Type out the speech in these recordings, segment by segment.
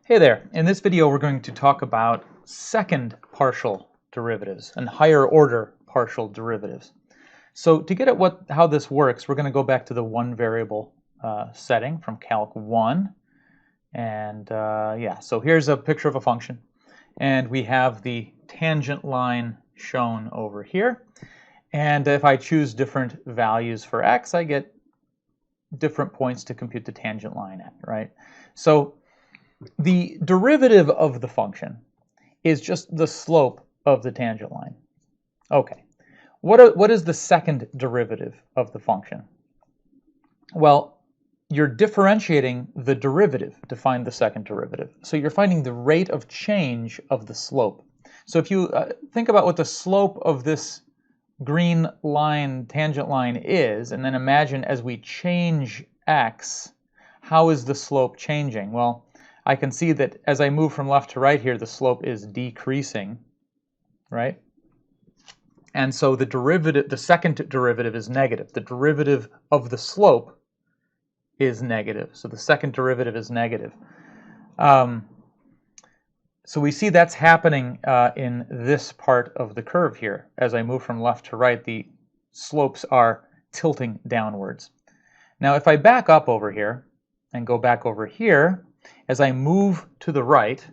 Hey there, in this video we're going to talk about second partial derivatives and higher order partial derivatives. So to get at how this works, we're going to go back to the one variable setting from Calc 1. And so here's a picture of a function. And we have the tangent line shown over here. And if I choose different values for x, I get different points to compute the tangent line at, right? So the derivative of the function is just the slope of the tangent line. Okay, what is the second derivative of the function? Well, you're differentiating the derivative to find the second derivative. So you're finding the rate of change of the slope. So if you think about what the slope of this green line, tangent line is, and then imagine as we change x, how is the slope changing? Well, I can see that as I move from left to right here, the slope is decreasing, right? And so the derivative, the second derivative is negative. The derivative of the slope is negative. So the second derivative is negative. So we see that's happening in this part of the curve here. As I move from left to right, the slopes are tilting downwards. Now if I back up over here and go back over here, as I move to the right,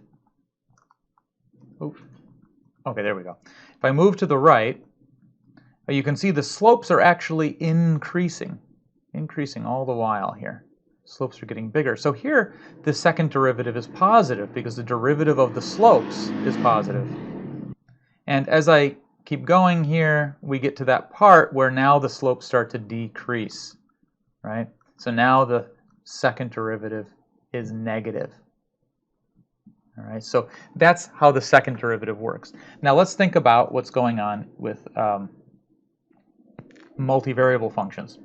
okay, there we go. If I move to the right, you can see the slopes are actually increasing all the while here. Slopes are getting bigger. So here, the second derivative is positive because the derivative of the slopes is positive. And as I keep going here, we get to that part where now the slopes start to decrease, right? So now the second derivative is negative. All right, so that's how the second derivative works. Now let's think about what's going on with multivariable functions.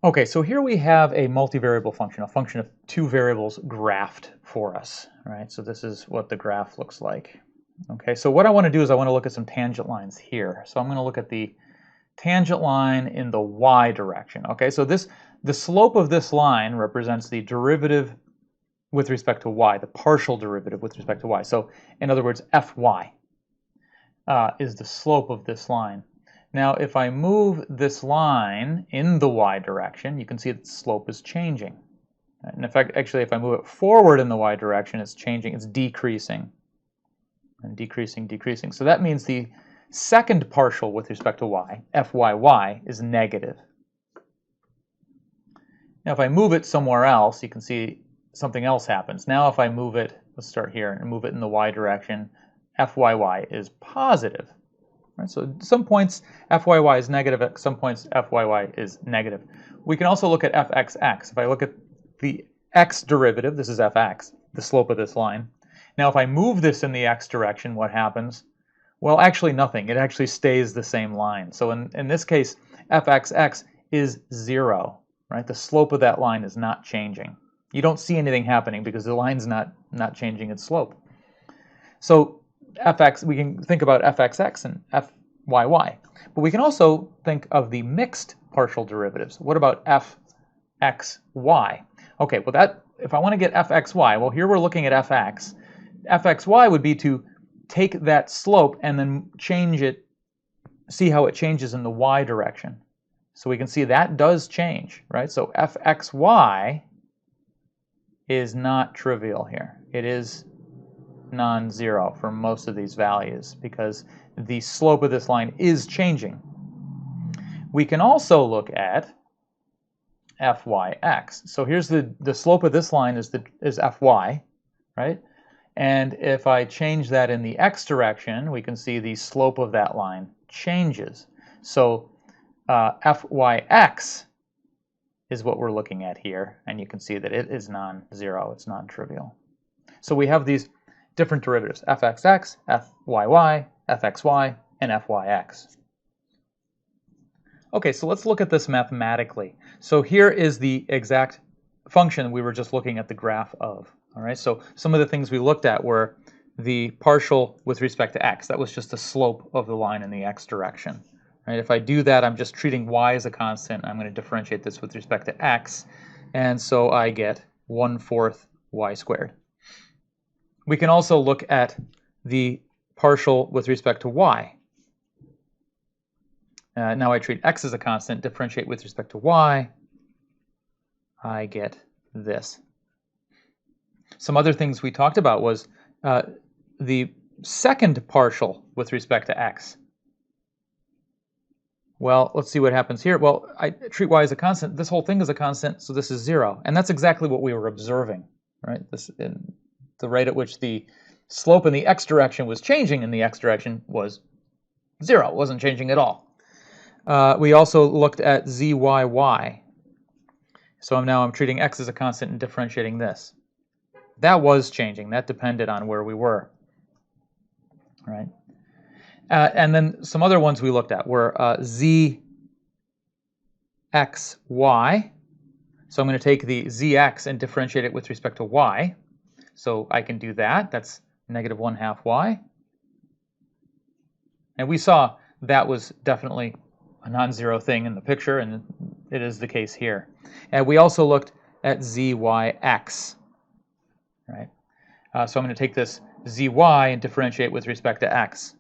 Okay, so here we have a multivariable function, a function of two variables graphed for us. Right, so this is what the graph looks like. Okay, so what I want to do is I want to look at some tangent lines here. So I'm going to look at the tangent line in the y direction. Okay, so the slope of this line represents the derivative with respect to y, the partial derivative with respect to y. So in other words, fy is the slope of this line. Now if I move this line in the y direction, you can see that the slope is changing. And in fact, actually, if I move it forward in the y direction, it's changing, it's decreasing. And decreasing, decreasing. So that means the second partial with respect to y, fyy, is negative. Now if I move it somewhere else, you can see something else happens. Now if I move it, let's start here, and move it in the y direction, fyy is positive. Right? So at some points fyy is negative, at some points fyy is negative. We can also look at fxx. If I look at the x derivative, this is fx, the slope of this line. Now if I move this in the x direction, what happens? Well, actually nothing. It actually stays the same line. So in this case, fxx is 0. Right? The slope of that line is not changing. You don't see anything happening because the line's not changing its slope. So we can think about fxx and fyy. But we can also think of the mixed partial derivatives. What about fxy? Okay, well if I want to get fxy, well here we're looking at fx. Fxy would be to take that slope and then change it, see how it changes in the y direction. So we can see that does change, right? So fxy is not trivial here. It is non-zero for most of these values because the slope of this line is changing. We can also look at fyx. So here's the slope of this line is fy, right? And if I change that in the x direction, we can see the slope of that line changes. So fyx is what we're looking at here, and you can see that it is non-zero, it's non-trivial. So we have these different derivatives, fxx, fyy, fxy, and fyx. Okay, so let's look at this mathematically. So here is the exact function we were just looking at the graph of. All right, so some of the things we looked at were the partial with respect to x. That was just the slope of the line in the x direction. Right, if I do that, I'm just treating y as a constant. I'm going to differentiate this with respect to x, and so I get 1/4 y squared. We can also look at the partial with respect to y. Now I treat x as a constant, differentiate with respect to y, I get this. Some other things we talked about was the second partial with respect to x. Well, let's see what happens here. Well, I treat y as a constant. This whole thing is a constant, so this is 0. And that's exactly what we were observing, right? The rate at which the slope in the x direction was changing in the x direction was 0. It wasn't changing at all. We also looked at zyy. So now I'm treating x as a constant and differentiating this. That was changing. That depended on where we were, right? And then some other ones we looked at were zxy. So I'm going to take the zx and differentiate it with respect to y. So I can do that. That's negative 1/2 y. And we saw that was definitely a non-zero thing in the picture, and it is the case here. And we also looked at zyx, right? So I'm going to take this zy and differentiate with respect to x.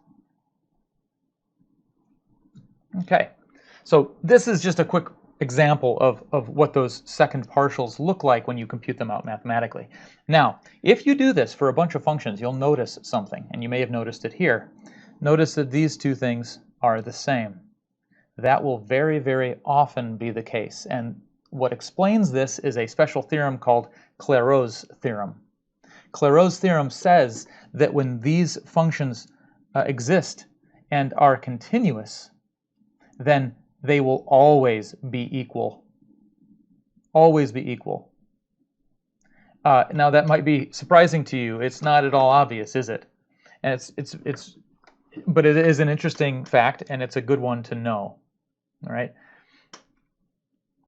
Okay, so this is just a quick example of what those second partials look like when you compute them out mathematically. Now, if you do this for a bunch of functions, you'll notice something, and you may have noticed it here. Notice that these two things are the same. That will very, very often be the case, and what explains this is a special theorem called Clairaut's theorem. Clairaut's theorem says that when these functions exist and are continuous, then they will always be equal. Always be equal. Now that might be surprising to you. It's not at all obvious, is it? And but it is an interesting fact, and it's a good one to know. All right.